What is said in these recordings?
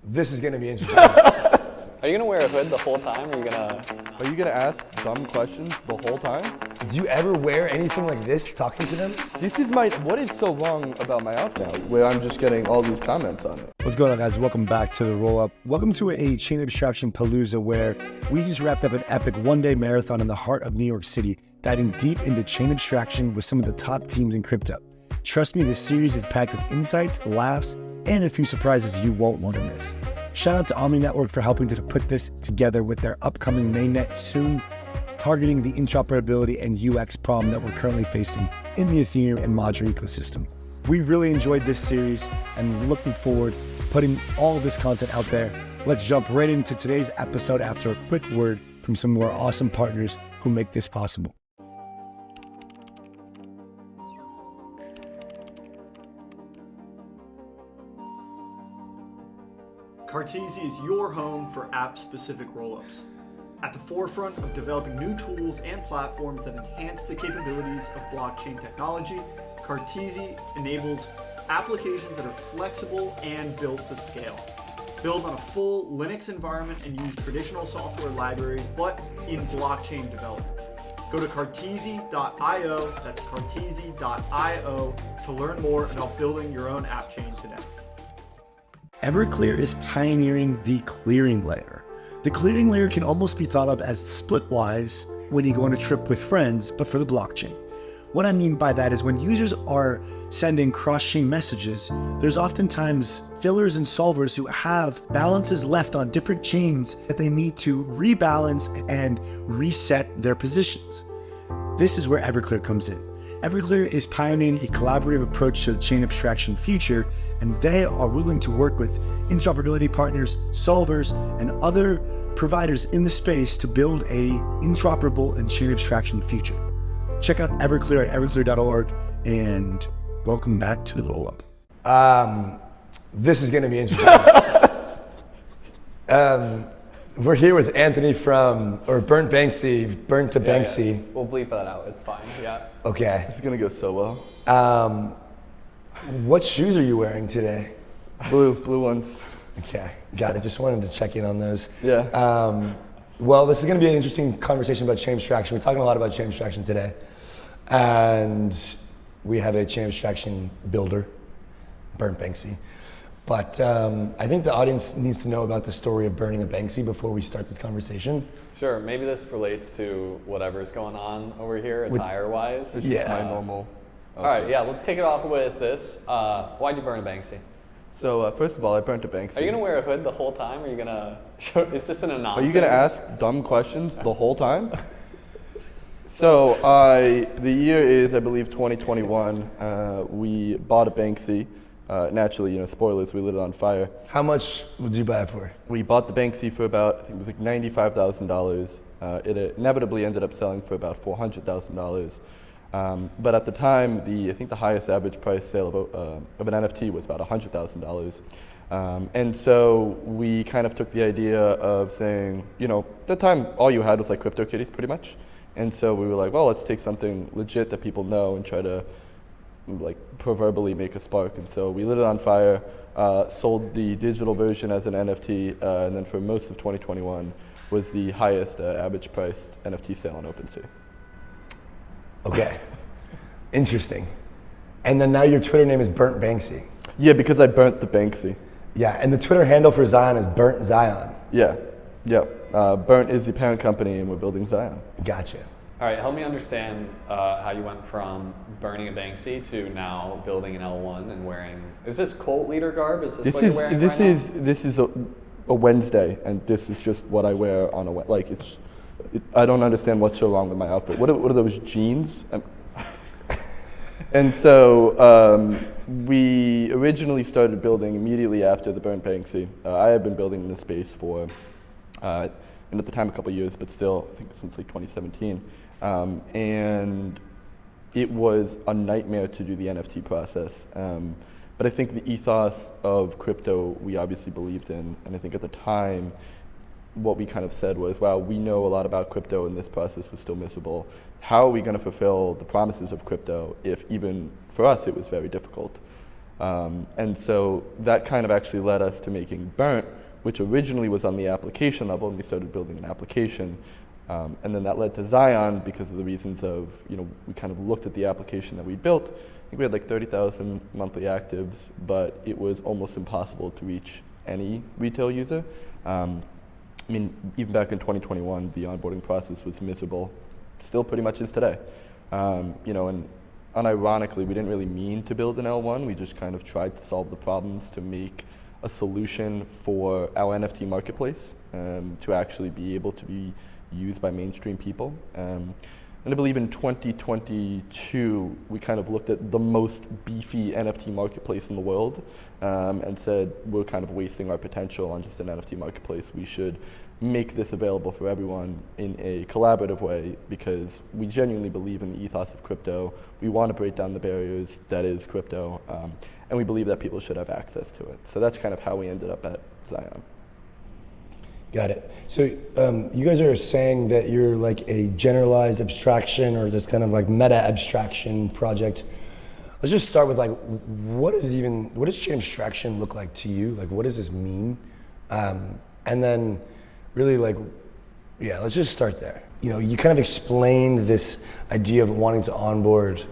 This is gonna be interesting. Are you gonna wear a hood the whole time? Are you gonna ask dumb questions the whole time? Do you ever wear anything like this, talking to them? What is so wrong about my outfit now, where I'm just getting all these comments on it? What's going on, guys? Welcome back to the Roll Up. Welcome to a Chain Abstraction Palooza, where we just wrapped up an epic one-day marathon in the heart of New York City, diving deep into chain abstraction with some of the top teams in crypto. Trust me, this series is packed with insights, laughs, and a few surprises you won't want to miss. Shout out to Omni Network for helping to put this together with their upcoming mainnet soon, targeting the interoperability and UX problem that we're currently facing in the Ethereum and Modular ecosystem. We really enjoyed this series and looking forward to putting all of this content out there. Let's jump right into today's episode after a quick word from some of our awesome partners who make this possible. Cartesia is your home for app-specific rollups. At the forefront of developing new tools and platforms that enhance the capabilities of blockchain technology, Cartesia enables applications that are flexible and built to scale. Build on a full Linux environment and use traditional software libraries, but in blockchain development. Go to cartesia.io, that's cartesia.io, to learn more about building your own app chain today. Everclear is pioneering the clearing layer. The clearing layer can almost be thought of as splitwise when you go on a trip with friends, but for the blockchain. What I mean by that is when users are sending cross-chain messages, there's oftentimes fillers and solvers who have balances left on different chains that they need to rebalance and reset their positions. This is where Everclear comes in. Everclear is pioneering a collaborative approach to the chain abstraction future, and they are willing to work with interoperability partners, solvers, and other providers in the space to build a interoperable and chain abstraction future. Check out Everclear at everclear.org, and welcome back to the Roll Up. This is gonna be interesting. We're here with Anthony Burnt Banksy, Burnt to Banksy. Yeah. We'll bleep that out, it's fine, yeah. Okay. It's gonna go so well. What shoes are you wearing today? Blue ones. Okay, got it. Just wanted to check in on those. Yeah. Well, this is going to be an interesting conversation about chain abstraction. We're talking a lot about chain abstraction today. And we have a chain abstraction builder, Burnt Banksy. But I think the audience needs to know about the story of burning a Banksy before we start this conversation. Sure, maybe this relates to whatever's going on over here, attire-wise. It's just my normal. All right, yeah, let's kick it off with this. Why'd you burn a Banksy? So first of all, I burnt a Banksy. Are you gonna wear a hood the whole time? Are you gonna is this an anonymous? Are you gonna ask dumb questions the whole time? So the year is, I believe, 2021. We bought a Banksy. Naturally, spoilers, we lit it on fire. How much would you buy it for? We bought the Banksy for about, I think it was like $95,000. It inevitably ended up selling for about $400,000. But at the time, I think the highest average price sale of an NFT was about $100,000. And so we kind of took the idea of saying, at the time, all you had was like CryptoKitties pretty much. And so we were like, well, let's take something legit that people know and try to like proverbially make a spark. And so we lit it on fire, sold the digital version as an NFT, and then for most of 2021 was the highest average priced NFT sale on OpenSea. Okay, interesting. And then now your Twitter name is Burnt Banksy. Yeah, because I burnt the Banksy. Yeah, and the Twitter handle for Zion is Burnt Zion. Yeah. Burnt is the parent company, and we're building Zion. Gotcha. All right, help me understand how you went from burning a Banksy to now building an L1 and wearing. Is this cult leader garb? Is this what you're wearing right now? This is a Wednesday, and this is just what I wear on I don't understand what's so wrong with my outfit. What are those jeans? And so we originally started building immediately after the burnt Banksy. I had been building in this space for, and at the time, a couple of years, but still, I think since like 2017. And it was a nightmare to do the NFT process. But I think the ethos of crypto we obviously believed in, and I think at the time, what we kind of said was, wow, we know a lot about crypto and this process was still miserable. How are we going to fulfill the promises of crypto if even for us it was very difficult? And so that kind of actually led us to making Burnt, which originally was on the application level, and we started building an application. And then that led to XION because of the reasons of, we kind of looked at the application that we built. I think we had like 30,000 monthly actives, but it was almost impossible to reach any retail user. Even back in 2021, the onboarding process was miserable. Still pretty much is today. And unironically, we didn't really mean to build an L1. We just kind of tried to solve the problems to make a solution for our NFT marketplace to actually be able to be used by mainstream people. And I believe in 2022, we kind of looked at the most beefy NFT marketplace in the world and said, we're kind of wasting our potential on just an NFT marketplace. We should make this available for everyone in a collaborative way because we genuinely believe in the ethos of crypto. We want to break down the barriers that is crypto, and we believe that people should have access to it. So that's kind of how we ended up at XION. Got it. So you guys are saying that you're like a generalized abstraction or this kind of like meta abstraction project. Let's just start with like, what does chain abstraction look like to you? Like, what does this mean? And then really let's just start there. You kind of explained this idea of wanting to onboard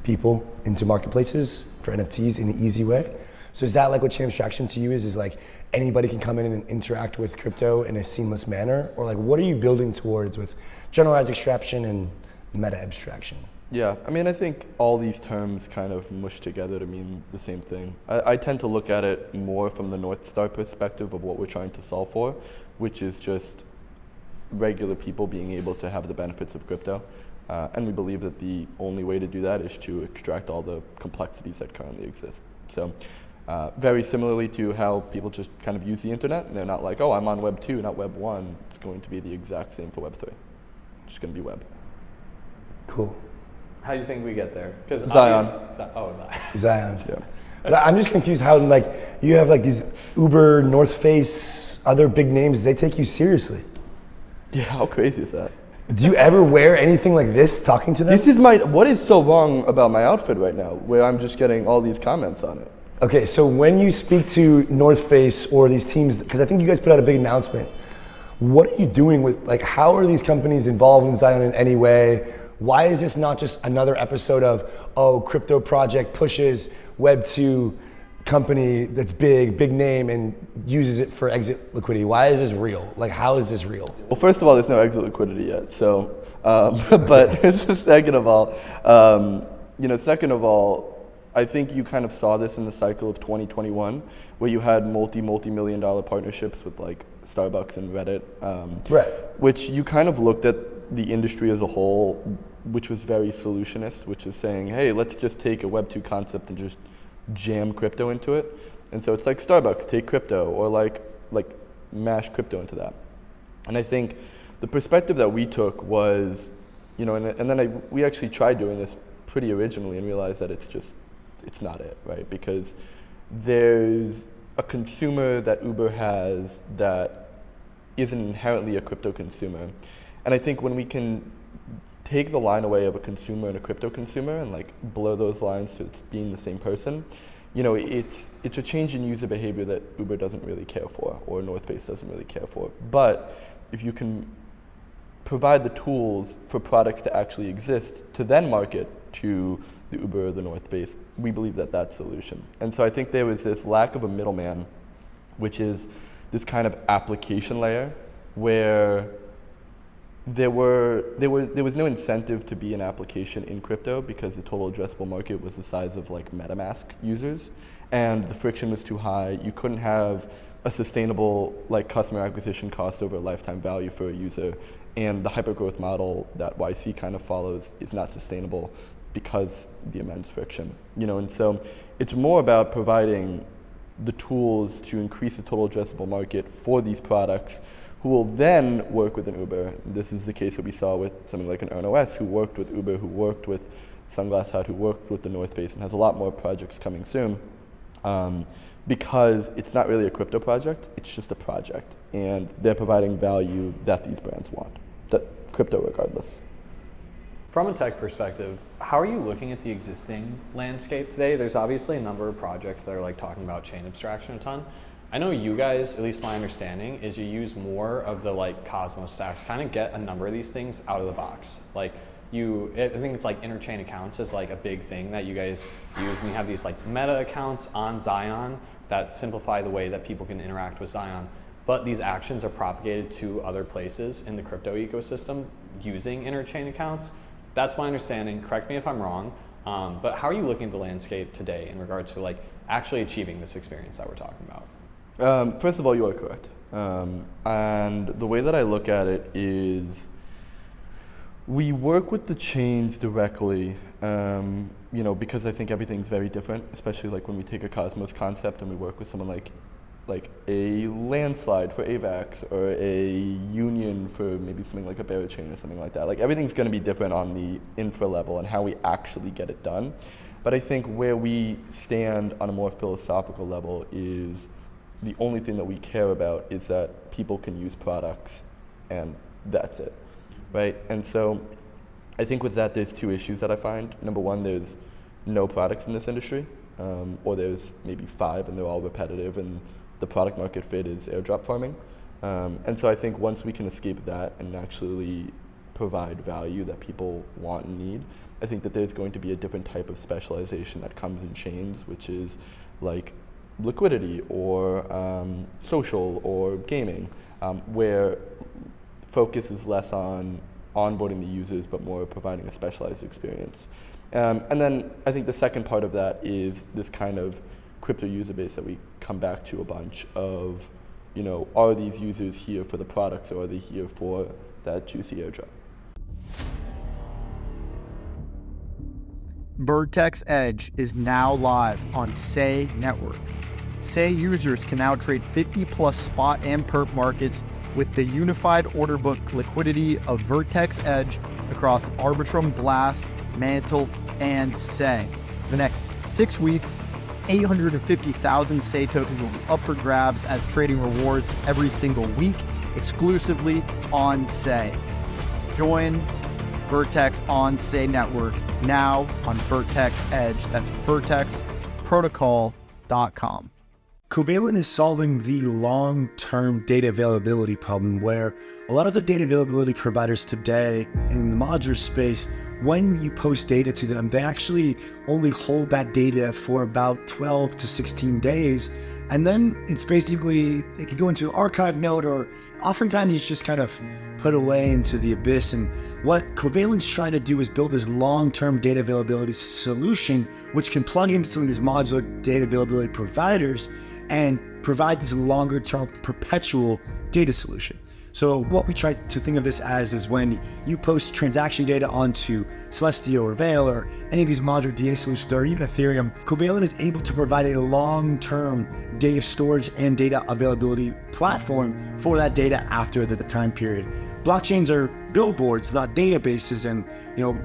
people into marketplaces for NFTs in an easy way. So is that like what chain abstraction to you is like anybody can come in and interact with crypto in a seamless manner? Or like what are you building towards with generalized abstraction and meta abstraction? Yeah, I think all these terms kind of mush together to mean the same thing. I tend to look at it more from the North Star perspective of what we're trying to solve for, which is just regular people being able to have the benefits of crypto. And we believe that the only way to do that is to extract all the complexities that currently exist. So very similarly to how people just kind of use the internet, and they're not like, oh, I'm on Web 2, not Web 1. It's going to be the exact same for Web 3. It's just going to be web. Cool. How do you think we get there? Because XION. XION. Yeah. But I'm just confused how you have like these Uber, North Face, other big names, they take you seriously. Yeah, how crazy is that? Do you ever wear anything like this talking to them? This is what is so wrong about my outfit right now, where I'm just getting all these comments on it. Okay, so when you speak to North Face or these teams, because I think you guys put out a big announcement, what are you doing with, how are these companies involved in XION in any way? Why is this not just another episode of, crypto project pushes Web 2 company that's big name and uses it for exit liquidity? Why is this real? How is this real? Well, first of all, there's no exit liquidity yet. So, but second of all, I think you kind of saw this in the cycle of 2021, where you had multi-million dollar partnerships with Starbucks and Reddit, right. Which you kind of looked at the industry as a whole, which was very solutionist, which is saying, hey, let's just take a Web 2 concept and just jam crypto into it. And so it's like Starbucks, take crypto, or like mash crypto into that. And I think the perspective that we took was, and then we actually tried doing this pretty originally and realized that it's not it, right? Because there's a consumer that Uber has that isn't inherently a crypto consumer. And I think when we can take the line away of a consumer and a crypto consumer and blur those lines to being the same person, it's a change in user behavior that Uber doesn't really care for, or North Face doesn't really care for. But if you can provide the tools for products to actually exist to then market to the Uber or the North Face, we believe that that's solution. And so I think there was this lack of a middleman, which is this kind of application layer where there was no incentive to be an application in crypto because the total addressable market was the size of MetaMask users, and the friction was too high. You couldn't have a sustainable customer acquisition cost over lifetime value for a user, and the hypergrowth model that YC kind of follows is not sustainable because the immense friction, and so it's more about providing the tools to increase the total addressable market for these products, who will then work with an Uber. This is the case that we saw with something like an EarnOS, who worked with Uber, who worked with Sunglass Hut, who worked with the North Face, and has a lot more projects coming soon, because it's not really a crypto project, it's just a project, and they're providing value that these brands want, that crypto regardless. From a tech perspective, how are you looking at the existing landscape today? There's obviously a number of projects that are talking about chain abstraction a ton. I know you guys, at least my understanding, is you use more of the like Cosmos stack to kind of get a number of these things out of the box. Like I think it's like interchain accounts is like a big thing that you guys use, and you have these like meta accounts on Xion that simplify the way that people can interact with Xion. But these actions are propagated to other places in the crypto ecosystem using interchain accounts. That's my understanding. Correct me if I'm wrong. But how are you looking at the landscape today in regard to like actually achieving this experience that we're talking about? First of all, you are correct. And the way that I look at it is we work with the chains directly, because I think everything's very different, especially like when we take a Cosmos concept and we work with someone like a landslide for AVAX or a union for maybe something like a Barachain or something like that. Like everything's going to be different on the infra level and how we actually get it done. But I think where we stand on a more philosophical level is the only thing that we care about is that people can use products and that's it, right? And so I think with that, there's two issues that I find. Number one, there's no products in this industry, or there's maybe 5 and they're all repetitive and the product market fit is airdrop farming. And so I think once we can escape that and actually provide value that people want and need, I think that there's going to be a different type of specialization that comes in chains, which is like liquidity or social or gaming, where focus is less on onboarding the users but more providing a specialized experience. And then I think the second part of that is this kind of crypto user base that we come back to a bunch of, are these users here for the products or are they here for that juicy airdrop? Vertex Edge is now live on Say Network. Say users can now trade 50 plus spot and perp markets with the unified order book liquidity of Vertex Edge across Arbitrum, Blast, Mantle, and Say. The next 6 weeks, 850,000 Say tokens will be up for grabs as trading rewards every single week, exclusively on Say. Join Vertex on Say Network now on Vertex Edge. That's vertexprotocol.com. Covalent is solving the long-term data availability problem where a lot of the data availability providers today in the modular space, when you post data to them, they actually only hold that data for about 12 to 16 days. And then it's basically, it could go into an archive node or oftentimes it's just kind of put away into the abyss. And what Covalent's trying to do is build this long-term data availability solution, which can plug into some of these modular data availability providers and provide this longer-term perpetual data solution. So what we try to think of this as is when you post transaction data onto Celestio or Veil or any of these modular DA solutions or even Ethereum, Covalent is able to provide a long-term data storage and data availability platform for that data after the time period. Blockchains are billboards, not databases, and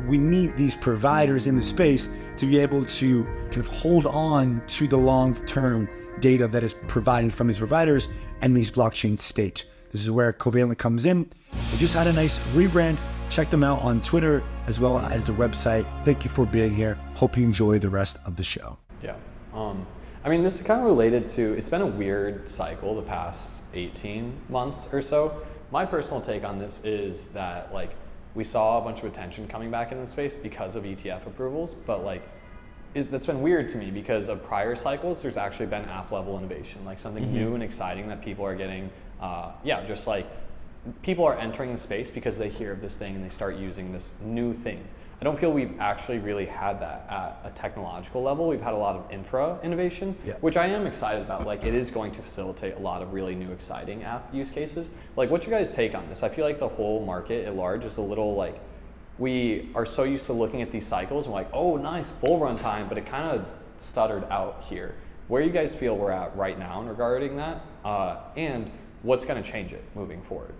we need these providers in the space to be able to kind of hold on to the long-term data that is provided from these providers and these blockchain state. This is where Covalent comes in. They just had a nice rebrand. Check them out on Twitter as well as the website. Thank you for being here. Hope you enjoy the rest of the show. Yeah. This is kind of related to, it's been a weird cycle the past 18 months or so. My personal take on this is that we saw a bunch of attention coming back into the space because of ETF approvals, but that's been weird to me because of prior cycles, there's actually been app level innovation, something new and exciting that people are getting, people are entering the space because they hear of this thing and they start using this new thing. I don't feel we've actually really had that at a technological level. We've had a lot of infra innovation, which I am excited about. It is going to facilitate a lot of really new, exciting app use cases. What's your guys' take on this? I feel like the whole market at large is a little we are so used to looking at these cycles and oh, nice, bull run time, but it kind of stuttered out here. Where you guys feel we're at right now in regarding that, and what's going to change it moving forward?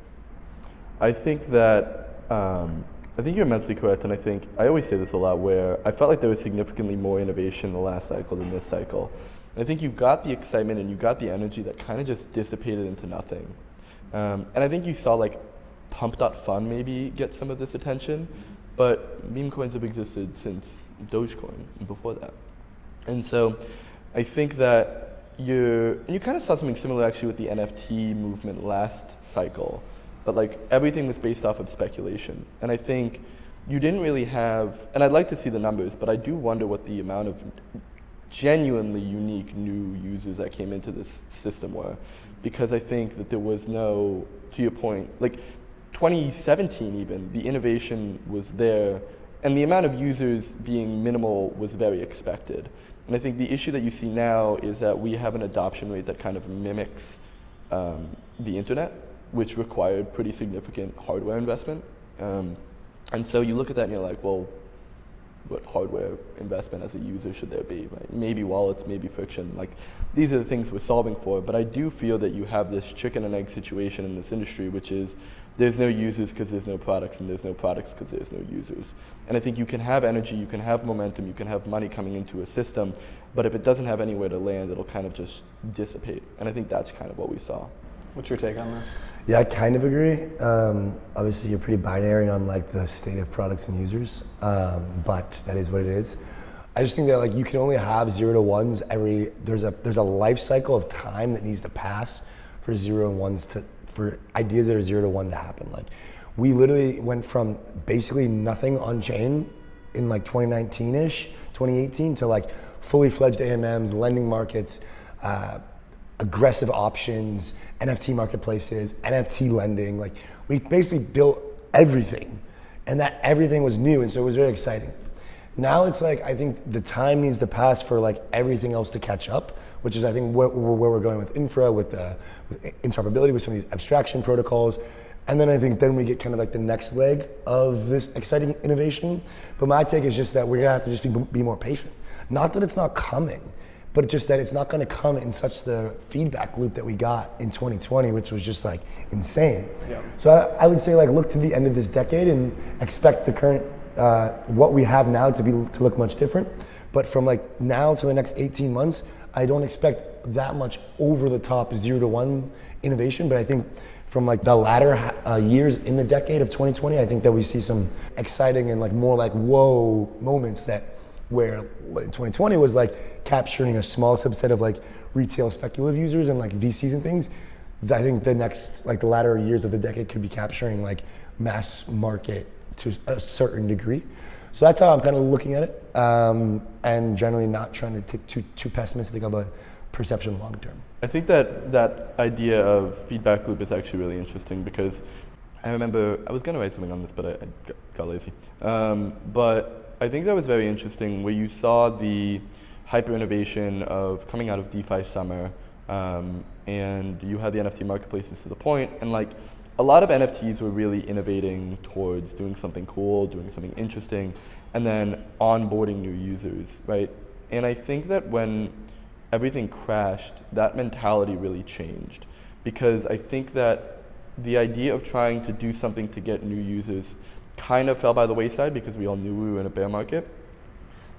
I think that, I think you're immensely correct, and I always say this a lot, where I felt like there was significantly more innovation in the last cycle than this cycle. And I think you got the excitement and you got the energy that kind of just dissipated into nothing. And I think you saw Pump.fun maybe get some of this attention, but meme coins have existed since Dogecoin and before that. And so I think that you kind of saw something similar actually with the NFT movement last cycle, but like everything was based off of speculation. And I think you didn't really have, and I'd like to see the numbers, but I do wonder what the amount of genuinely unique new users that came into this system were, because I think that there was no, to your point, like 2017 even, the innovation was there, and the amount of users being minimal was very expected. And I think the issue that you see now is that we have an adoption rate that kind of mimics the internet, which required pretty significant hardware investment. And so you look at that and you're like, well, what hardware investment as a user should there be, right? Maybe wallets, maybe friction. Like, these are the things we're solving for. But I do feel that you have this chicken and egg situation in this industry, which is there's no users because there's no products, and there's no products because there's no users. And I think you can have energy, you can have momentum, you can have money coming into a system, but if it doesn't have anywhere to land, it'll kind of just dissipate. And I think that's kind of what we saw. What's your take on this? Yeah, I kind of agree. Obviously, you're pretty binary on like the state of products and users, but that is what it is. I just think that like you can only have 0 to 1s every. There's a life cycle of time that needs to pass for 0 and 1s for ideas that are 0 to 1 to happen. Like, we literally went from basically nothing on chain in like 2019-ish, 2018 to like fully fledged AMMs, lending markets, aggressive options, NFT marketplaces, NFT lending. Like, we basically built everything, and that everything was new, and so it was very exciting. Now it's like, I think the time needs to pass for like everything else to catch up, which is I think where we're going with infra, with interoperability, with some of these abstraction protocols. And then I think then we get kind of like the next leg of this exciting innovation. But my take is just that we're gonna have to just be more patient. Not that it's not coming, but just that it's not gonna come in such the feedback loop that we got in 2020, which was just like insane. Yeah. So I would say like look to the end of this decade and expect the current, what we have now to look much different. But from like now to the next 18 months, I don't expect that much over the top 0 to 1 innovation, but I think from like the latter years in the decade of 2020, I think that we see some exciting and like more like whoa moments that where 2020 was like capturing a small subset of like retail speculative users and like VCs and things. I think the next, like the latter years of the decade could be capturing like mass market to a certain degree. So that's how I'm kind of looking at it, and generally not trying to take too pessimistic of a perception long term. I think that idea of feedback loop is actually really interesting, because I remember I was going to write something on this, but I got lazy. But I think that was very interesting, where you saw the hyper innovation of coming out of DeFi summer, and you had the NFT marketplaces to the point, and like a lot of NFTs were really innovating towards doing something cool, doing something interesting, and then onboarding new users, right? And I think that when everything crashed, that mentality really changed, because I think that the idea of trying to do something to get new users kind of fell by the wayside, because we all knew we were in a bear market.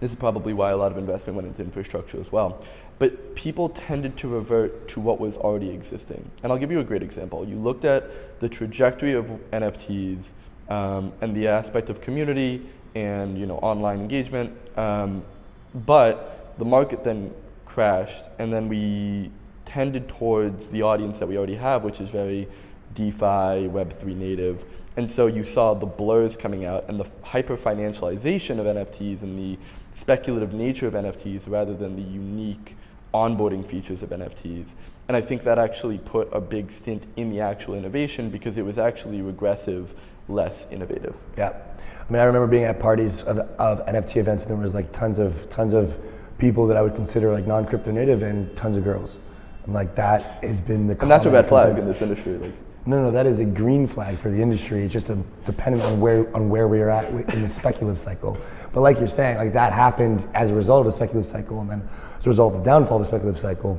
This is probably why a lot of investment went into infrastructure as well. But people tended to revert to what was already existing. And I'll give you a great example. You looked at the trajectory of NFTs and the aspect of community and online engagement, but the market then crashed, and then we tended towards the audience that we already have, which is very DeFi, Web3 native. And so you saw the blurs coming out and the hyper-financialization of NFTs and the speculative nature of NFTs rather than the unique onboarding features of NFTs. And I think that actually put a big stint in the actual innovation, because it was actually regressive, less innovative. Yeah, I mean, I remember being at parties of NFT events, and there was like tons of people that I would consider like non-crypto native, and tons of girls. And like that has been the And that's a red flag consensus. in this industry. Like. No, that is a green flag for the industry. It's just dependent on where we are at in the speculative cycle. But like you're saying, like that happened as a result of the speculative cycle, and then as a result of the downfall of the speculative cycle,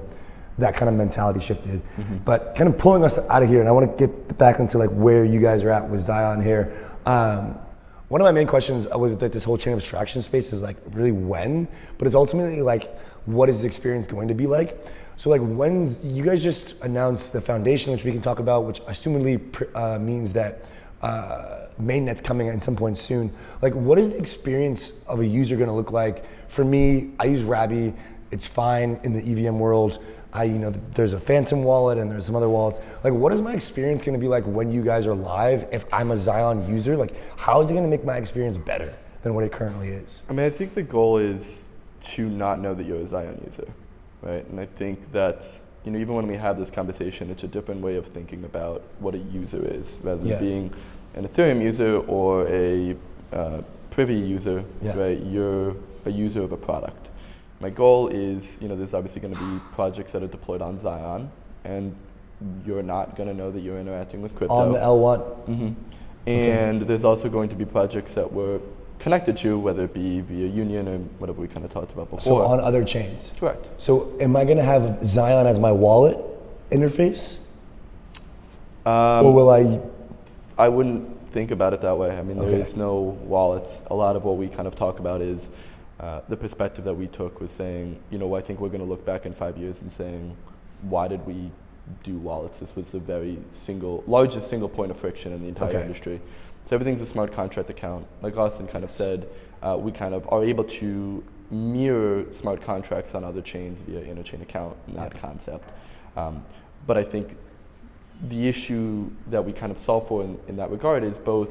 that kind of mentality shifted. Mm-hmm. But kind of pulling us out of here, and I want to get back into like where you guys are at with XION here. One of my main questions with this whole chain abstraction space is like really when, but it's ultimately like what is the experience going to be like? So like when you guys just announced the foundation, which we can talk about, which assumedly means that Mainnet's coming at some point soon. Like what is the experience of a user gonna look like? For me, I use Rabby. it's fine in the EVM world. There's a Phantom wallet and there's some other wallets. Like, what is my experience going to be like when you guys are live? If I'm a Xion user, like, how is it going to make my experience better than what it currently is? I mean, I think the goal is to not know that you're a Xion user, right? And I think that, even when we have this conversation, it's a different way of thinking about what a user is, rather than being an Ethereum user or a Privy user, right? You're a user of a product. My goal is, there's obviously going to be projects that are deployed on Xion, and you're not going to know that you're interacting with crypto. On the L1? Mm-hmm. And there's also going to be projects that we're connected to, whether it be via Union or whatever we kind of talked about before. So on other chains? Correct. So am I going to have Xion as my wallet interface? Or will I wouldn't think about it that way. I mean, there is no wallets. A lot of what we kind of talk about is the perspective that we took was saying, I think we're going to look back in 5 years and saying, why did we do wallets? This was the largest single point of friction in the entire industry. So everything's a smart contract account. Like Austin kind of said, we kind of are able to mirror smart contracts on other chains via interchain account, that concept. But I think the issue that we kind of solve for in that regard is both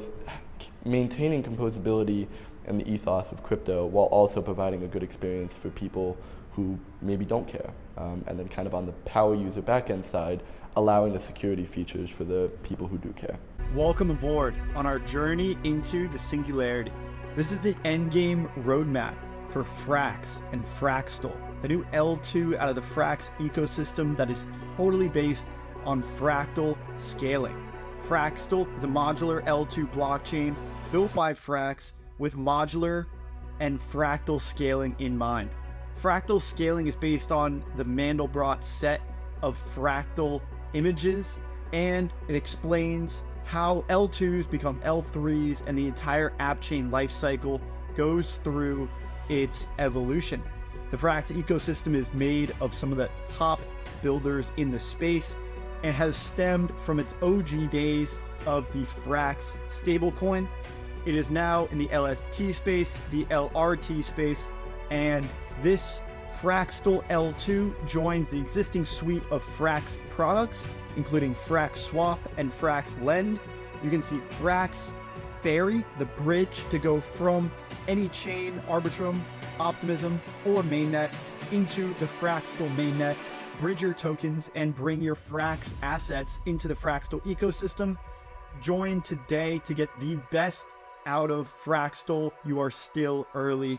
maintaining composability and the ethos of crypto while also providing a good experience for people who maybe don't care. And then kind of on the power user backend side, allowing the security features for the people who do care. Welcome aboard on our journey into the singularity. This is the endgame roadmap for Frax and Fraxtal, the new L2 out of the Frax ecosystem that is totally based on fractal scaling. Fraxtal is a modular L2 blockchain built by Frax with modular and fractal scaling in mind. Fractal scaling is based on the Mandelbrot set of fractal images, and it explains how L2s become L3s and the entire app chain lifecycle goes through its evolution. The Frax ecosystem is made of some of the top builders in the space and has stemmed from its OG days of the Frax stablecoin. It is now in the LST space, the LRT space, and this Fraxtal L2 joins the existing suite of Frax products, including Frax Swap and Frax Lend. You can see Frax Ferry, the bridge to go from any chain, Arbitrum, Optimism, or Mainnet into the Fraxtal Mainnet. Bridge your tokens and bring your Frax assets into the Fraxtal ecosystem. Join today to get the best out of Fraxtal. You are still early.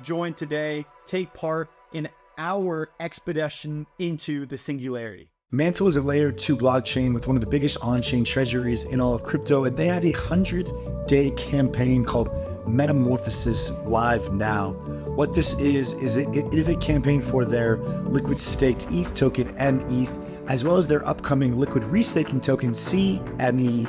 Join today. Take part in our expedition into the singularity. Mantle is a layer 2 blockchain with one of the biggest on-chain treasuries in all of crypto, and they have a 100-day campaign called Metamorphosis live now. What this is it is a campaign for their liquid staked ETH token METH, as well as their upcoming liquid restaking token CMETH,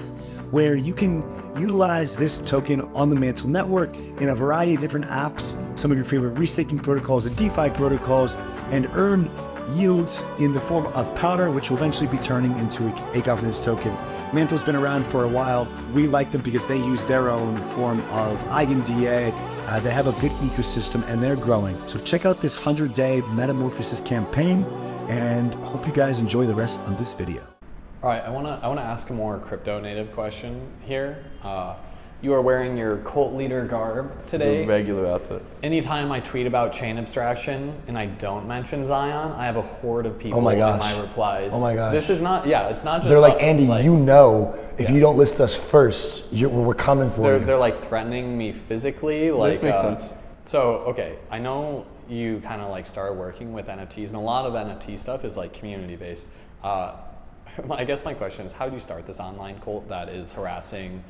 where you can utilize this token on the Mantle network in a variety of different apps, some of your favorite restaking protocols and DeFi protocols, and earn yields in the form of powder, which will eventually be turning into a governance token. Mantle's been around for a while. We like them because they use their own form of EigenDA. They have a good ecosystem and they're growing. So check out this 100-day Metamorphosis campaign, and hope you guys enjoy the rest of this video. All right, I wanna ask a more crypto native question here. You are wearing your cult leader garb today. It's a regular outfit. Anytime I tweet about chain abstraction and I don't mention Xion, I have a horde of people in my replies. Oh my gosh. This is not, it's not just They're like, us, Andy, if you don't list us first, we're coming for you. They're like threatening me physically. This makes sense. So, okay, I know you kind of like started working with NFTs, and a lot of NFT stuff is like community based. I guess my question is, how do you start this online cult that is harassing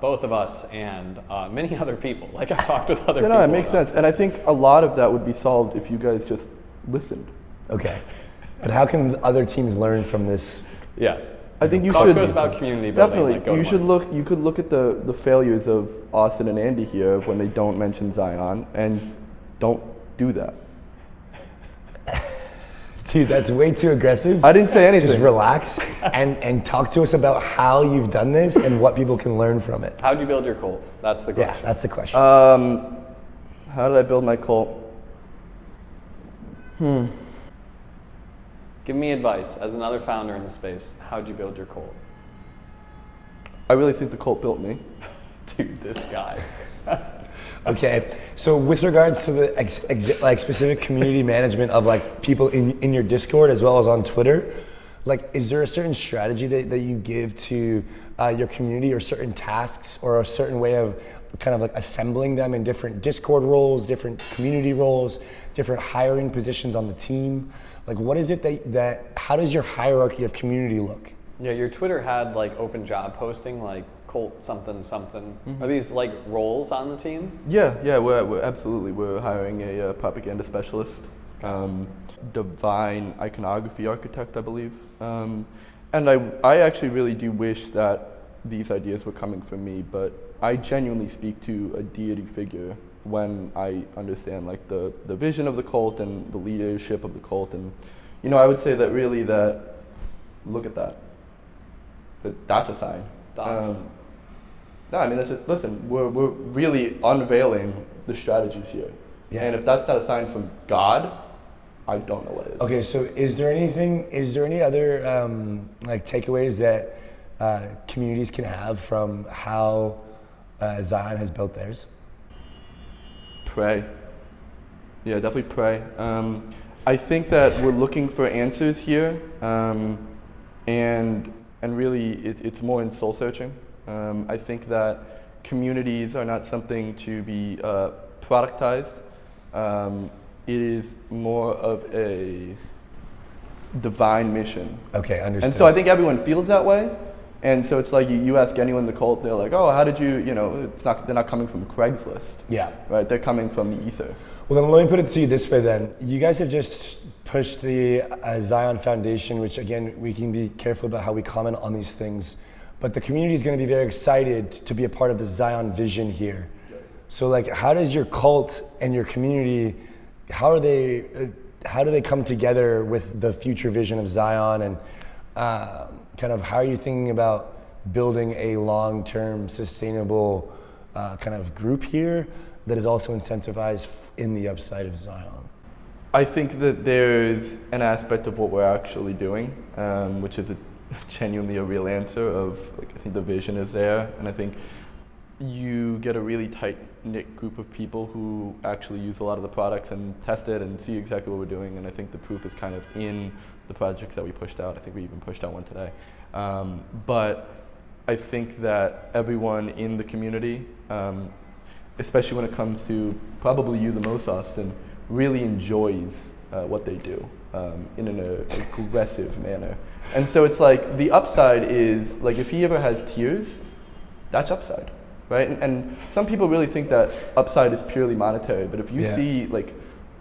both of us and many other people? Like, I've talked with other people. No, it makes sense. And I think a lot of that would be solved if you guys just listened. Okay. But how can other teams learn from this? Yeah. I think you Talk should. to us about community building. Definitely. You could look at the failures of Austin and Andy here when they don't mention Xion, and don't do that. Dude, that's way too aggressive. I didn't say anything. Just relax and talk to us about how you've done this and what people can learn from it. How'd you build your cult? That's the question. Yeah, that's the question. How did I build my cult? Give me advice as another founder in the space. How'd you build your cult? I really think the cult built me. Dude, this guy. Okay, so with regards to the like specific community management of like people in your Discord as well as on Twitter, like is there a certain strategy that you give to your community, or certain tasks, or a certain way of kind of like assembling them in different Discord roles, different community roles, different hiring positions on the team? Like what is it that how does your hierarchy of community look? Yeah, your Twitter had like open job posting, like cult something something. Are these like roles on the team? Yeah, we're absolutely. We're hiring a propaganda specialist, divine iconography architect, I believe. And I actually really do wish that these ideas were coming from me, but I genuinely speak to a deity figure when I understand like the vision of the cult and the leadership of the cult. And I would say that really look at that. That's a sign. No, I mean, listen, we're really unveiling the strategies here. Yeah. And if that's not a sign from God, I don't know what is. Okay, so is there any other like takeaways that communities can have from how Zion has built theirs? Pray. Yeah, definitely pray. I think that we're looking for answers here, and really it's more in soul searching. I think that communities are not something to be productized. It is more of a divine mission. Okay, understood. And so I think everyone feels that way. And so it's like you ask anyone in the cult, they're like, oh, how did you, they're not coming from Craigslist. Yeah. Right, they're coming from the ether. Well, then let me put it to you this way then. You guys have just pushed the Zion Foundation, which again, we can be careful about how we comment on these things, but the community is going to be very excited to be a part of the Zion vision here. Yes. So like, how does your cult and your community, how do they come together with the future vision of Zion, and kind of how are you thinking about building a long-term sustainable kind of group here that is also incentivized in the upside of Zion? I think that there's an aspect of what we're actually doing, which is genuinely a real answer of, like, I think the vision is there, and I think you get a really tight-knit group of people who actually use a lot of the products and test it and see exactly what we're doing, and I think the proof is kind of in the projects that we pushed out. I think we even pushed out one today. But I think that everyone in the community, especially when it comes to probably you the most, Austin, really enjoys what they do in an aggressive manner. And so it's like the upside is, like, if he ever has tears, that's upside, right? And some people really think that upside is purely monetary, but if you see, like,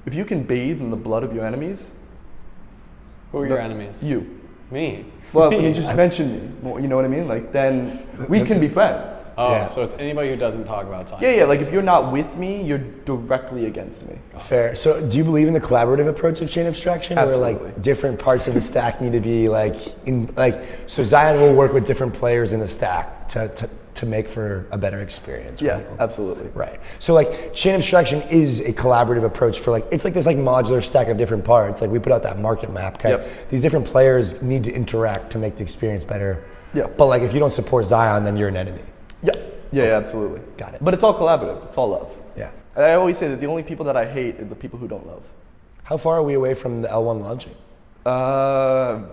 if you can bathe in the blood of your enemies. Who are your enemies? You. Me? Well, I mean, just mention me, you know what I mean? Like, then we can be friends. Oh, so it's anybody who doesn't talk about time. Yeah, like if you're not with me, you're directly against me. Fair. So do you believe in the collaborative approach of chain abstraction? Absolutely. Where like different parts of the stack need to be so Zion will work with different players in the stack to make for a better experience for people. Absolutely. Right. So like chain abstraction is a collaborative approach for, like, it's like this like modular stack of different parts. Like we put out that market map, okay? Yep. These different players need to interact to make the experience better. Yeah. But like if you don't support Zion, then you're an enemy. Yeah, absolutely. Got it. But it's all collaborative. It's all love. Yeah. I always say that the only people that I hate are the people who don't love. How far are we away from the L1 launching?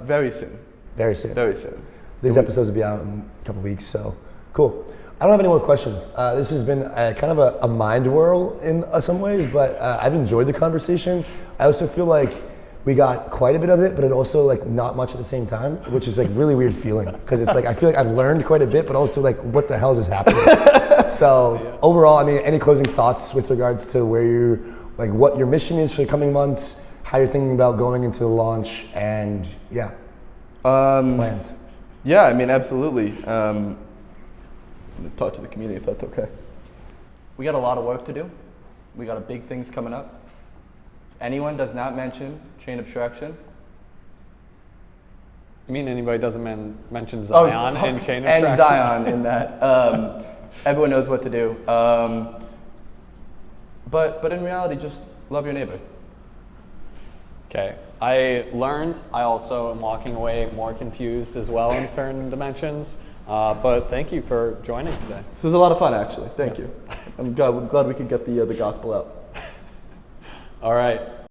Very soon. Very soon. Very soon. These episodes will be out in a couple weeks, so cool. I don't have any more questions. This has been kind of a mind whirl in some ways, but I've enjoyed the conversation. I also feel like we got quite a bit of it, but it also like not much at the same time, which is like really weird feeling, because it's like I feel like I've learned quite a bit, but also like what the hell just happened? So overall, I mean, any closing thoughts with regards to where you're, like what your mission is for the coming months, how you're thinking about going into the launch, and plans? Yeah, I mean, absolutely. I'm gonna talk to the community if that's okay. We got a lot of work to do. We got a big things coming up. If anyone does not mention chain abstraction. You mean anybody doesn't mention Zion in chain abstraction? And Zion in that. Everyone knows what to do. But in reality, just love your neighbor. Okay, I learned. I also am walking away more confused as well in certain dimensions. But thank you for joining today. This was a lot of fun, actually. Thank you. I'm glad we could get the gospel out. All right.